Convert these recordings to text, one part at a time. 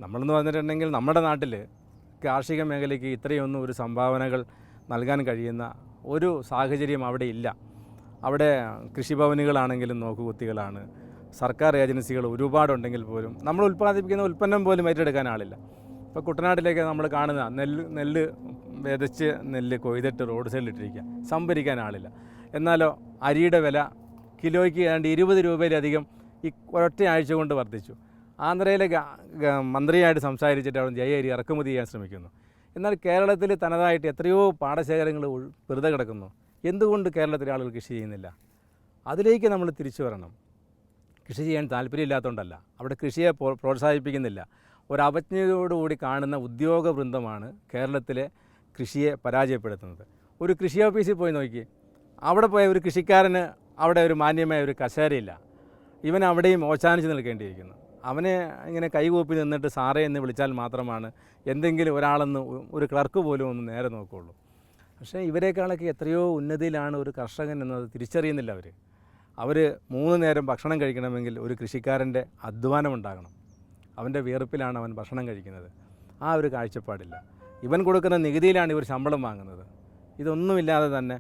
നമ്മളെന്ന് പറഞ്ഞിട്ടുണ്ടെങ്കിൽ നമ്മുടെ നാട്ടിൽ കാർഷിക മേഖലയ്ക്ക് ഇത്രയൊന്നും ഒരു സംഭാവനകൾ നൽകാൻ കഴിയുന്ന ഒരു സാഹചര്യം അവിടെ ഇല്ല. അവിടെ കൃഷിഭവനുകളാണെങ്കിലും നോക്കുകുത്തികളാണ്. സർക്കാർ ഏജൻസികൾ ഒരുപാടുണ്ടെങ്കിൽ പോലും നമ്മൾ ഉൽപ്പാദിപ്പിക്കുന്ന ഉൽപ്പന്നം പോലും ഏറ്റെടുക്കാൻ ആളില്ല. ഇപ്പോൾ കുട്ടനാട്ടിലേക്ക് നമ്മൾ കാണുന്ന നെല്ല് വിതച്ച് നെല്ല് കൊയ്തിട്ട് റോഡ് സൈഡിലിട്ടിരിക്കുക, സംഭരിക്കാൻ ആളില്ല. എന്നാലോ അരിയുടെ വില കിലോയ്ക്ക് ഏതാണ്ട് 20 രൂപയിലധികം ഈ ഒരൊറ്റ ആഴ്ച കൊണ്ട് വർദ്ധിച്ചു. ആന്ധ്രയിലെ മന്ത്രിയായിട്ട് സംസാരിച്ചിട്ട് അവിടെ ജയ അരി ഇറക്കുമതി ചെയ്യാൻ ശ്രമിക്കുന്നു. എന്നാൽ കേരളത്തിൽ തനതായിട്ട് എത്രയോ പാടശേഖരങ്ങൾ വെറുതെ കിടക്കുന്നു. എന്തുകൊണ്ട് കേരളത്തിലെ ആളുകൾ കൃഷി ചെയ്യുന്നില്ല? അതിലേക്ക് നമ്മൾ തിരിച്ചു വരണം. കൃഷി ചെയ്യാൻ താല്പര്യമില്ലാത്തതുകൊണ്ടല്ല, അവിടെ കൃഷിയെ പ്രോത്സാഹിപ്പിക്കുന്നില്ല. ഒരവജ്ഞയോടുകൂടി കാണുന്ന ഉദ്യോഗ വൃന്ദമാണ് കേരളത്തിലെ കൃഷിയെ പരാജയപ്പെടുത്തുന്നത്. ഒരു കൃഷി ഓഫീസിൽ പോയി നോക്കി, അവിടെ പോയ ഒരു കൃഷിക്കാരന് അവിടെ ഒരു മാന്യമായ ഒരു കസേരയില്ല. ഇവൻ അവിടെയും ഓച്ചാനിച്ച് നിൽക്കേണ്ടിയിരിക്കുന്നു. അവനെ ഇങ്ങനെ കൈകൂപ്പി നിന്നിട്ട് സാറേ എന്ന് വിളിച്ചാൽ മാത്രമാണ് എന്തെങ്കിലും ഒരാളെന്ന് ഒരു ക്ലർക്ക് പോലും ഒന്ന് നേരെ നോക്കുകയുള്ളൂ. പക്ഷേ ഇവരെക്കാളൊക്കെ എത്രയോ ഉന്നതിയിലാണ് ഒരു കർഷകൻ എന്നത് തിരിച്ചറിയുന്നില്ല അവർ 3 നേരം ഭക്ഷണം കഴിക്കണമെങ്കിൽ ഒരു കൃഷിക്കാരൻ്റെ അധ്വാനം ഉണ്ടാകണം. അവൻ്റെ വിയർപ്പിലാണ് അവൻ ഭക്ഷണം കഴിക്കുന്നത്. ആ ഒരു കാഴ്ചപ്പാടില്ല. ഇവൻ കൊടുക്കുന്ന നികുതിയിലാണ് ഇവർ ശമ്പളം വാങ്ങുന്നത്. ഇതൊന്നുമില്ലാതെ തന്നെ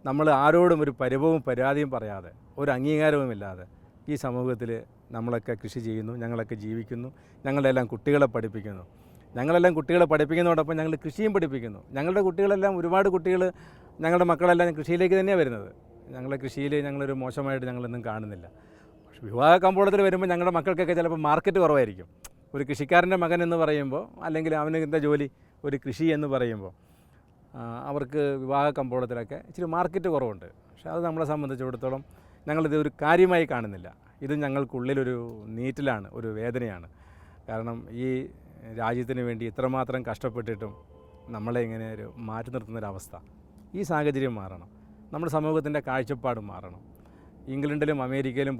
നമ്മൾ ആരോടും ഒരു പരിഭവവും പരാതിയും പറയാതെ, ഒരു അംഗീകാരവുമില്ലാതെ ഈ സമൂഹത്തിൽ നമ്മളൊക്കെ കൃഷി ചെയ്യുന്നു, ഞങ്ങളൊക്കെ ജീവിക്കുന്നു, ഞങ്ങളെല്ലാം കുട്ടികളെ പഠിപ്പിക്കുന്നു. ഞങ്ങളെല്ലാം കുട്ടികളെ പഠിപ്പിക്കുന്നതോടൊപ്പം ഞങ്ങൾ കൃഷിയും പഠിപ്പിക്കുന്നു. ഞങ്ങളുടെ കുട്ടികളെല്ലാം ഒരുപാട് കുട്ടികൾ, ഞങ്ങളുടെ മക്കളെല്ലാം കൃഷിയിലേക്ക് തന്നെയാണ് വരുന്നത്. ഞങ്ങളെ കൃഷിയിൽ ഞങ്ങളൊരു മോശമായിട്ട് ഞങ്ങളൊന്നും കാണുന്നില്ല. പക്ഷേ വിവാഹ കമ്പോളത്തിൽ വരുമ്പോൾ ഞങ്ങളുടെ മക്കൾക്കൊക്കെ ചിലപ്പോൾ മാർക്കറ്റ് കുറവായിരിക്കും. ഒരു കൃഷിക്കാരൻ്റെ മകൻ എന്ന് പറയുമ്പോൾ, അല്ലെങ്കിൽ അവന് എന്താ ജോലി, ഒരു കൃഷി എന്ന് പറയുമ്പോൾ അവർക്ക് വിവാഹ കമ്പോളത്തിലൊക്കെ ഇച്ചിരി മാർക്കറ്റ് കുറവുണ്ട്. പക്ഷേ അത് നമ്മളെ സംബന്ധിച്ചിടത്തോളം ഞങ്ങളിത് ഒരു കാര്യമായി കാണുന്നില്ല. ഇത് ഞങ്ങൾക്കുള്ളിലൊരു നീറ്റലാണ്, ഒരു വേദനയാണ്. കാരണം ഈ രാജ്യത്തിന് വേണ്ടി ഇത്രമാത്രം കഷ്ടപ്പെട്ടിട്ടും നമ്മളെ ഇങ്ങനെ ഒരു മാറ്റി നിർത്തുന്നൊരവസ്ഥ, ഈ സാഹചര്യം മാറണം. നമ്മുടെ സമൂഹത്തിൻ്റെ കാഴ്ചപ്പാട് മാറണം. ഇംഗ്ലണ്ടിലും അമേരിക്കയിലും